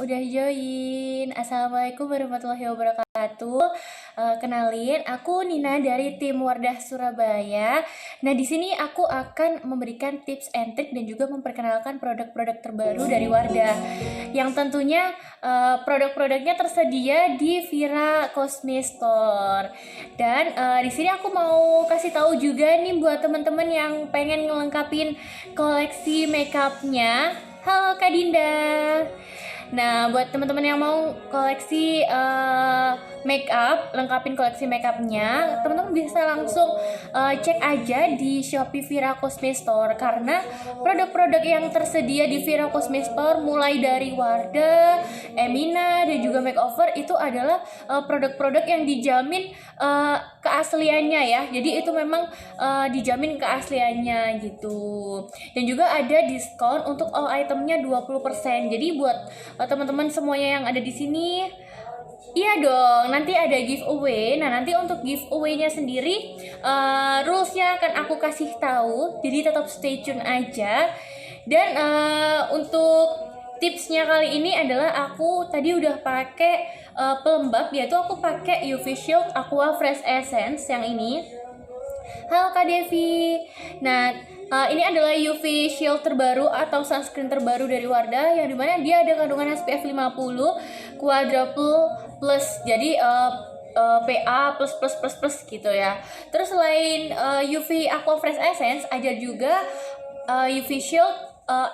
udah join. Assalamualaikum warahmatullahi wabarakatuh. Kenalin, aku Nina dari tim Wardah Surabaya. Nah, di sini aku akan memberikan tips and trick dan juga memperkenalkan produk-produk terbaru dari Wardah. Yang tentunya produk-produknya tersedia di Vira Cosme Store. Dan di sini aku mau kasih tahu juga nih buat teman-teman yang pengen ngelengkapin koleksi makeupnya. Halo Kak Dinda. Nah, buat teman-teman yang mau koleksi makeup, lengkapin koleksi makeupnya, teman-teman bisa langsung cek aja di Shopee Vira Cosme Store, karena produk-produk yang tersedia di Vira Cosme Store mulai dari Wardah, Emina, dan juga makeover itu adalah produk-produk yang dijamin keasliannya ya. Jadi itu memang dijamin keasliannya gitu. Dan juga ada diskon untuk all itemnya 20%. Jadi buat teman-teman semuanya yang ada di sini, iya dong, nanti ada giveaway. Nah, nanti untuk giveaway-nya sendiri rules-nya akan aku kasih tahu. Jadi tetap stay tune aja. Dan untuk tipsnya kali ini adalah aku tadi udah pakai pelembab, yaitu aku pakai UV Shield Aqua Fresh Essence yang ini. Halo Kak Devi. Nah, ini adalah UV Shield terbaru atau sunscreen terbaru dari Wardah, yang dimana dia ada kandungan SPF 50 quadruple plus. Jadi PA plus gitu ya. Terus selain UV Aqua Fresh Essence, ada juga UV Shield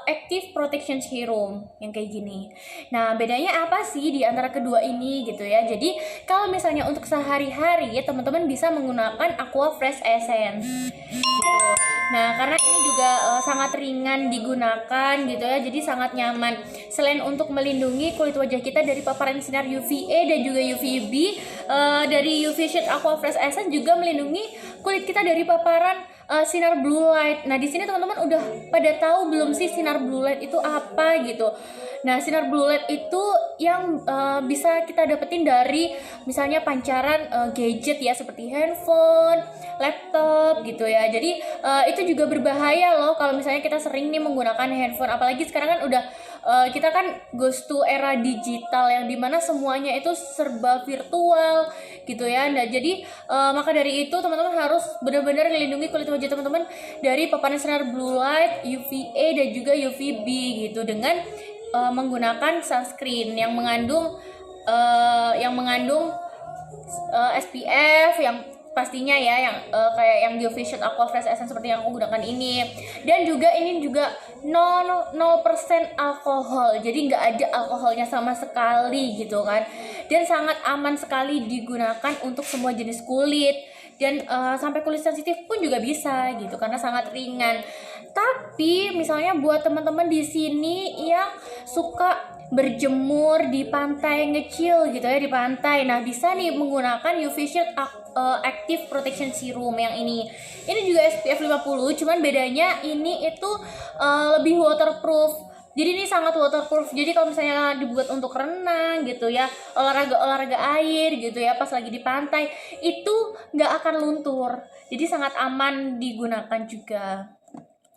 Active Protection Serum yang kayak gini. Nah, bedanya apa sih di antara kedua ini gitu ya? Jadi kalau misalnya untuk sehari-hari teman-teman bisa menggunakan Aqua Fresh Essence gitu. Nah, karena ini juga sangat ringan digunakan gitu ya, jadi sangat nyaman. Selain untuk melindungi kulit wajah kita dari paparan sinar UVA dan juga UVB, dari UV Shade Aqua Fresh Essence juga melindungi kulit kita dari paparan sinar blue light. Nah, di sini teman-teman udah pada tahu belum sih sinar blue light itu apa gitu? Nah, sinar blue light itu yang bisa kita dapetin dari misalnya pancaran gadget ya, seperti handphone, laptop gitu ya. Jadi itu juga berbahaya loh kalau misalnya kita sering nih menggunakan handphone. Apalagi sekarang kan udah kita kan goes to era digital yang dimana semuanya itu serba virtual gitu ya. Nah, jadi maka dari itu teman-teman harus benar-benar melindungi kulit wajah teman-teman dari paparan sinar blue light, UVA dan juga UVB gitu, dengan menggunakan sunscreen yang mengandung SPF yang pastinya ya, yang kayak yang UV Shade Aqua Fresh Essence seperti yang aku gunakan ini. Dan juga ini juga 0% alkohol, jadi nggak ada alkoholnya sama sekali gitu kan. Dan sangat aman sekali digunakan untuk semua jenis kulit, dan sampai kulit sensitif pun juga bisa gitu, karena sangat ringan. Tapi misalnya buat teman-teman di sini yang suka berjemur di pantai, ngecil gitu ya di pantai, nah bisa nih menggunakan UV Shield Active Protection Serum yang ini. Ini juga SPF 50, cuman bedanya ini itu lebih waterproof. Jadi ini sangat waterproof. Jadi kalau misalnya dibuat untuk renang gitu ya, olahraga air gitu ya, pas lagi di pantai, itu nggak akan luntur. Jadi sangat aman digunakan juga.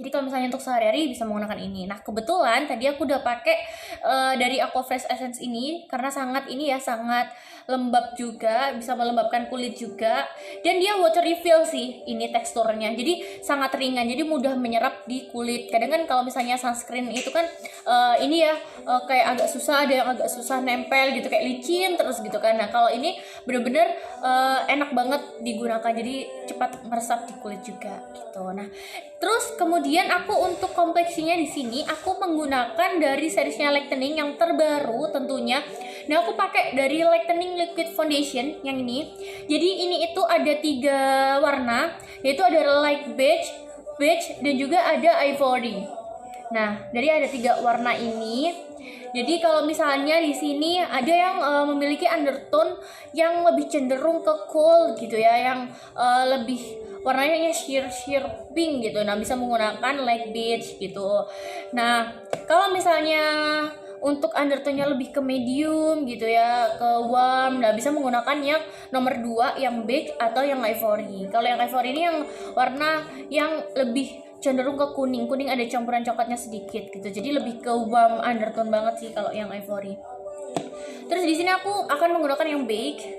Jadi kalau misalnya untuk sehari-hari bisa menggunakan ini. Nah, kebetulan tadi aku udah pakai dari Aqua Fresh Essence ini, karena sangat lembab juga, bisa melembabkan kulit juga. Dan dia water refill sih ini teksturnya. Jadi sangat ringan, jadi mudah menyerap di kulit. Kadang kan kalau misalnya sunscreen itu kan ini ya kayak agak susah, ada yang agak susah nempel gitu, kayak licin terus gitu kan. Nah, kalau ini bener-bener enak banget digunakan, jadi cepat meresap di kulit juga gitu. Nah, terus kemudian aku untuk kompleksinya di sini aku menggunakan dari seriesnya Lightening yang terbaru tentunya. Nah, aku pakai dari Lightening Liquid Foundation yang ini. Jadi ini itu ada 3 warna, yaitu ada light beige dan juga ada ivory. Nah, dari ada 3 warna ini. Jadi kalau misalnya di sini ada yang memiliki undertone yang lebih cenderung ke cool gitu ya, yang lebih warnanya sheer pink gitu. Nah, bisa menggunakan light beige gitu. Nah, kalau misalnya untuk undertone-nya lebih ke medium gitu ya, ke warm, nah bisa menggunakan yang nomor 2 yang beige atau yang ivory. Kalau yang ivory ini yang warna yang lebih cenderung ke kuning ada campuran coklatnya sedikit gitu, jadi lebih ke warm undertone banget sih kalau yang ivory. Terus di sini aku akan menggunakan yang beige.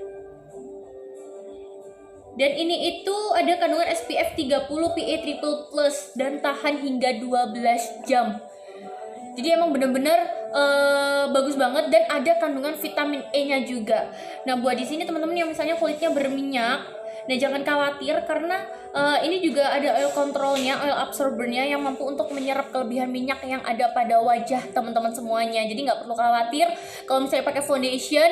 Dan ini itu ada kandungan SPF 30 PA triple plus dan tahan hingga 12 jam. Jadi emang bener-bener bagus banget, dan ada kandungan vitamin E-nya juga. Nah, buat di sini teman-teman yang misalnya kulitnya berminyak, nah jangan khawatir karena ini juga ada oil controlnya, oil absorbernya yang mampu untuk menyerap kelebihan minyak yang ada pada wajah teman-teman semuanya. Jadi nggak perlu khawatir kalau misalnya pakai foundation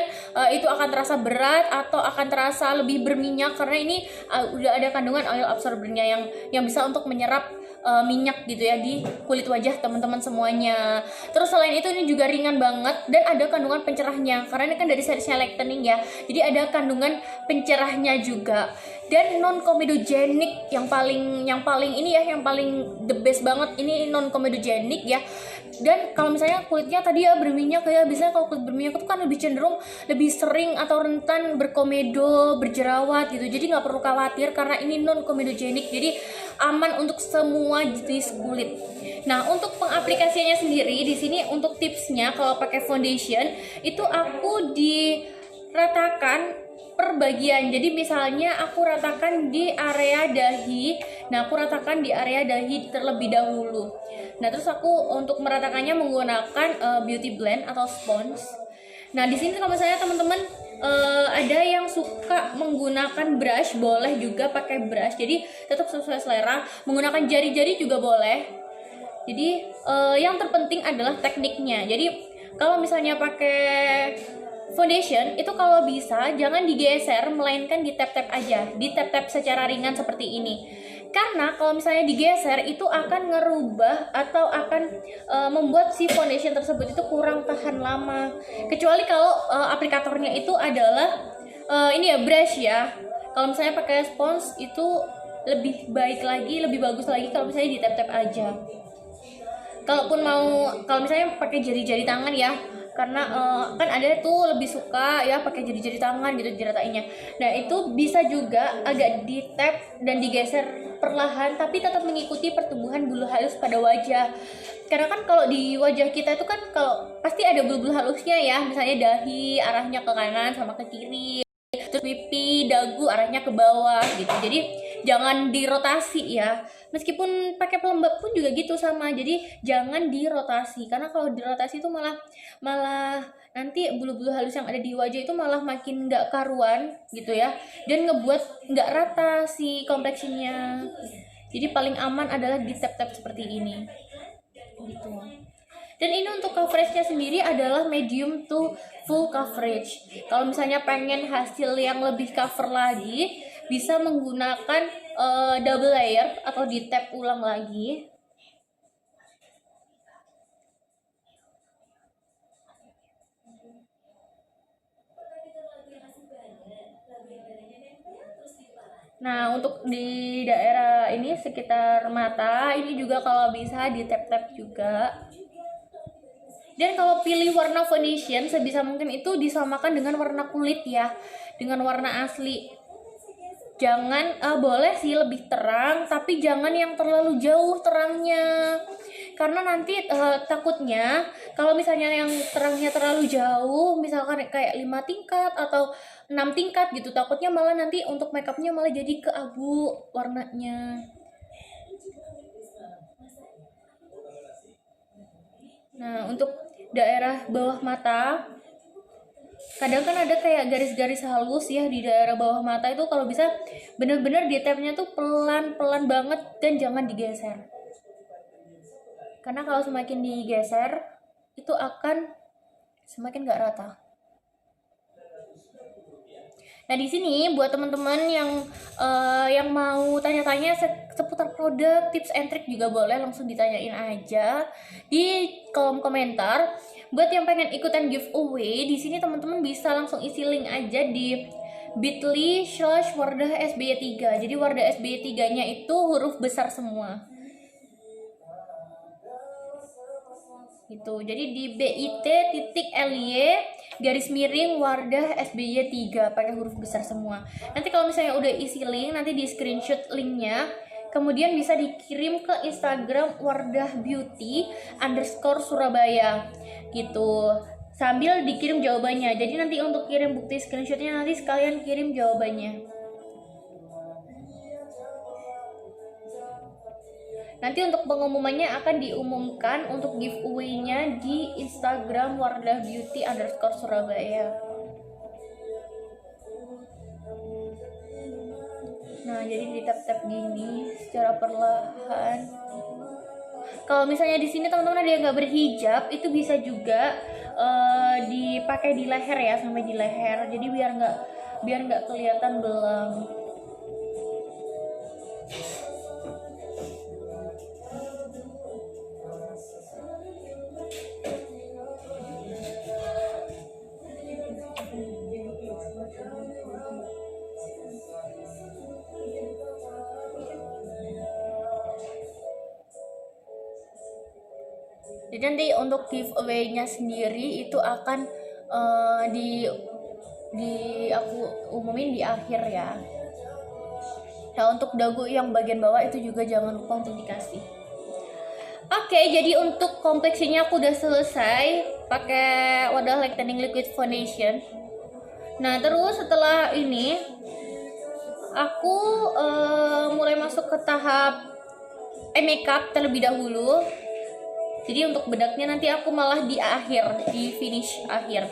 itu akan terasa berat atau akan terasa lebih berminyak, karena ini udah ada kandungan oil absorbernya yang bisa untuk menyerap minyak gitu ya di kulit wajah teman-teman semuanya. Terus selain itu ini juga ringan banget dan ada kandungan pencerahnya, karena ini kan dari seriesnya lightening ya, jadi ada kandungan pencerahnya juga. Dan non comedogenic yang paling ini ya, yang paling the best banget, ini non comedogenic ya. Dan kalau misalnya kulitnya tadi ya berminyak ya, biasanya kalau kulit berminyak itu kan lebih cenderung lebih sering atau rentan berkomedo, berjerawat gitu. Jadi nggak perlu khawatir karena ini non comedogenic, jadi aman untuk semua jenis kulit. Nah, untuk pengaplikasiannya sendiri di sini untuk tipsnya kalau pakai foundation itu aku diratakan per bagian. Jadi misalnya aku ratakan di area dahi. Nah, aku ratakan di area dahi terlebih dahulu. Nah, terus aku untuk meratakannya menggunakan beauty blend atau sponge. Nah, di sini kalau misalnya teman-teman ada yang suka menggunakan brush, boleh juga pakai brush. Jadi tetap sesuai selera. Menggunakan jari-jari juga boleh. Jadi yang terpenting adalah tekniknya. Jadi kalau misalnya pakai foundation itu kalau bisa jangan digeser, melainkan di tap-tap aja, di tap-tap secara ringan seperti ini. Karena kalau misalnya digeser itu akan ngerubah atau akan membuat si foundation tersebut itu kurang tahan lama. Kecuali kalau aplikatornya itu adalah ini ya brush ya. Kalau misalnya pakai spons itu lebih baik lagi, lebih bagus lagi kalau misalnya di tap-tap aja. Kalau misalnya pakai jari-jari tangan ya, karena kan ada tuh lebih suka ya pakai jari-jari tangan gitu diratainnya. Nah, itu bisa juga agak di tap dan digeser perlahan, tapi tetap mengikuti pertumbuhan bulu halus pada wajah. Karena kan kalau di wajah kita itu kan kalau pasti ada bulu-bulu halusnya ya, misalnya dahi arahnya ke kanan sama ke kiri, terus pipi, dagu arahnya ke bawah gitu. Jadi jangan dirotasi ya. Meskipun pakai pelembab pun juga gitu sama. Jadi jangan dirotasi, karena kalau dirotasi itu malah nanti bulu-bulu halus yang ada di wajah itu malah makin nggak karuan gitu ya, dan ngebuat nggak rata si kompleksinya. Jadi paling aman adalah di tap-tap seperti ini gitu. Dan ini untuk coveragenya sendiri adalah medium to full coverage. Kalau misalnya pengen hasil yang lebih cover lagi, bisa menggunakan double layer atau di tap ulang lagi. Nah, untuk di daerah ini sekitar mata ini juga kalau bisa di tap-tap juga. Dan kalau pilih warna foundation sebisa mungkin itu disamakan dengan warna kulit ya, dengan warna asli. Jangan boleh sih lebih terang, tapi jangan yang terlalu jauh terangnya, karena nanti takutnya kalau misalnya yang terangnya terlalu jauh, misalkan kayak 5 tingkat atau 6 tingkat gitu, takutnya malah nanti untuk makeupnya malah jadi keabu warnanya. Nah, untuk daerah bawah mata kadang kan ada kayak garis-garis halus ya di daerah bawah mata itu, kalau bisa bener-bener di tapnya tuh pelan-pelan banget dan jangan digeser, karena kalau semakin digeser itu akan semakin gak rata. Nah, di sini buat teman-teman yang mau tanya-tanya seputar produk, tips and trick juga boleh langsung ditanyain aja di kolom komentar. Buat yang pengen ikutan giveaway, di sini teman-teman bisa langsung isi link aja di bit.ly/Wardah SBY3. Jadi Wardah SBY3-nya itu huruf besar semua. Gitu. Jadi di bit.ly/Wardah SBY3 pakai huruf besar semua. Nanti kalau misalnya udah isi link, nanti di screenshot linknya, kemudian bisa dikirim ke Instagram Wardah Beauty _Surabaya gitu. sambil dikirim jawabannya. Jadi nanti untuk kirim bukti screenshotnya nanti sekalian kirim jawabannya. Nanti untuk pengumumannya akan diumumkan untuk giveaway-nya di Instagram wardahbeauty_Surabaya. Nah, jadi di tap-tap gini secara perlahan. Kalau misalnya di sini teman-teman ada yang nggak berhijab, itu bisa juga dipakai di leher ya, sampai di leher. Jadi biar nggak kelihatan belang. Jadi nanti untuk giveaway-nya sendiri itu akan di aku umumin di akhir ya. Nah, untuk dagu yang bagian bawah itu juga jangan lupa untuk dikasih. Oke, jadi untuk kompleksinya aku udah selesai pakai wadah lightening liquid foundation. Nah, terus setelah ini aku mulai masuk ke tahap eye makeup terlebih dahulu. Jadi untuk bedaknya nanti aku malah di akhir, di finish akhir.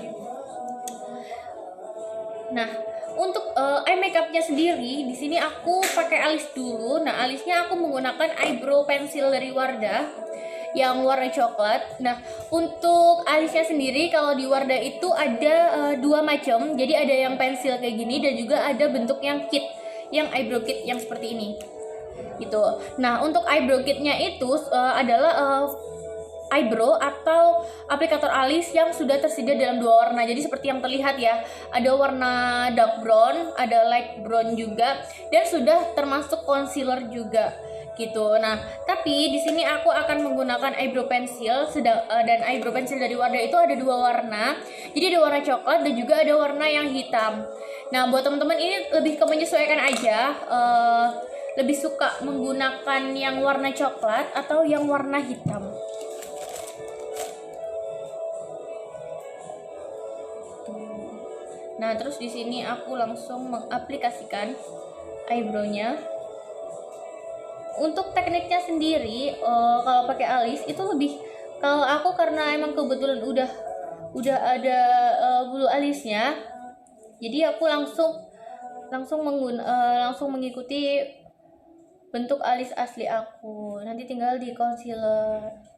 Nah, untuk eye makeupnya sendiri di sini aku pakai alis dulu. Nah, alisnya aku menggunakan eyebrow pencil dari Wardah yang warna coklat. Nah, untuk alisnya sendiri kalau di Wardah itu ada dua macam. Jadi ada yang pensil kayak gini dan juga ada bentuk yang kit, yang eyebrow kit yang seperti ini. Gitu. Nah, untuk eyebrow kitnya itu adalah eyebrow atau aplikator alis yang sudah tersedia dalam dua warna. Jadi seperti yang terlihat ya, ada warna dark brown, ada light brown juga, dan sudah termasuk concealer juga gitu. Nah, tapi di sini aku akan menggunakan eyebrow pencil dan eyebrow pencil dari Wardah itu ada dua warna. Jadi ada warna coklat dan juga ada warna yang hitam. Nah, buat teman-teman ini lebih ke menyesuaikan aja. Lebih suka menggunakan yang warna coklat atau yang warna hitam. Nah, terus di sini aku langsung mengaplikasikan eyebrow-nya. Untuk tekniknya sendiri, kalau pakai alis itu lebih, kalau aku karena emang kebetulan udah ada bulu alisnya, jadi aku langsung mengikuti bentuk alis asli aku. Nanti tinggal di concealer.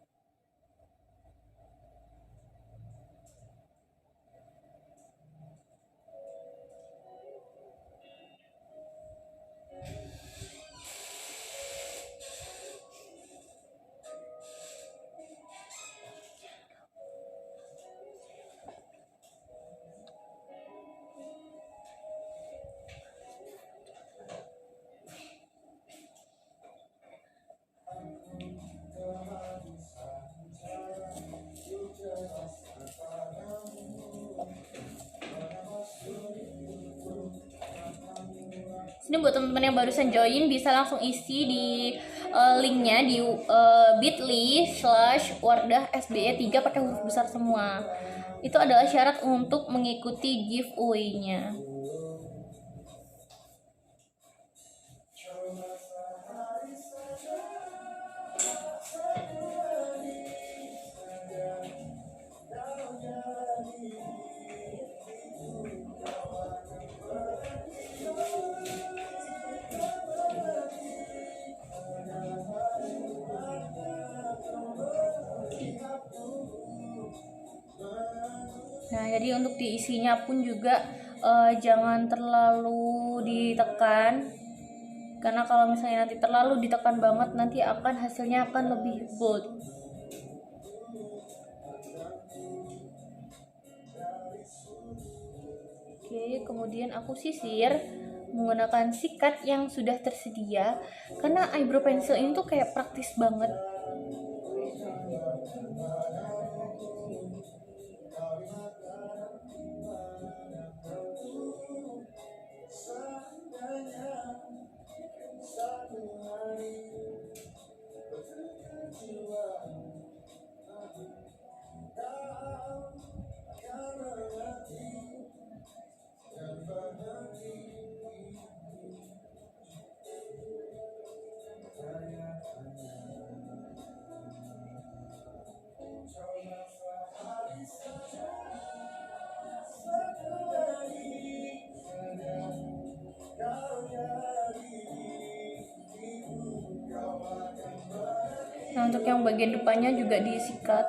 Ini buat teman-teman yang barusan join bisa langsung isi di linknya di bit.ly/wardah_sbe3 pakai huruf besar semua. Itu adalah syarat untuk mengikuti giveaway-nya. Nah, jadi untuk diisinya pun juga jangan terlalu ditekan, karena kalau misalnya nanti terlalu ditekan banget nanti hasilnya akan lebih bold. Oke, kemudian aku sisir menggunakan sikat yang sudah tersedia, karena eyebrow pencil ini tuh kayak praktis banget. untuk yang bagian depannya juga disikat.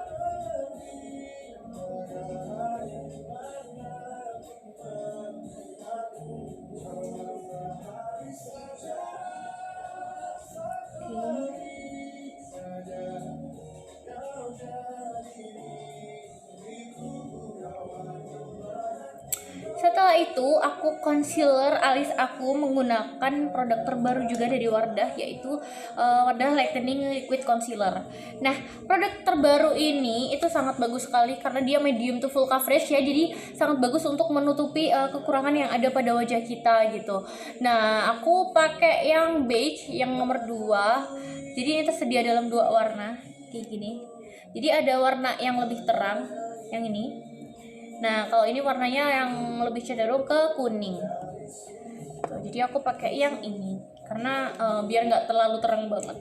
Setelah itu aku concealer alis aku menggunakan produk terbaru juga dari Wardah, yaitu Wardah Lightening Liquid Concealer. Nah, produk terbaru ini itu sangat bagus sekali karena dia medium to full coverage ya, jadi sangat bagus untuk menutupi kekurangan yang ada pada wajah kita gitu. Nah, aku pakai yang beige yang nomor 2. Jadi ini tersedia dalam 2 warna kayak gini. Jadi ada warna yang lebih terang, yang ini. Nah, kalau ini warnanya yang lebih cenderung ke kuning. Tuh, jadi aku pakai yang ini karena biar nggak terlalu terang banget.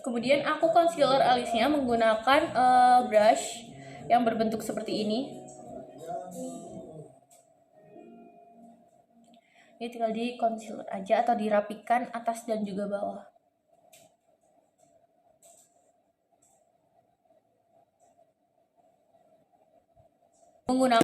Kemudian aku concealer alisnya menggunakan brush yang berbentuk seperti ini. Ini tinggal di concealer aja atau dirapikan atas dan juga bawah. Menggunakan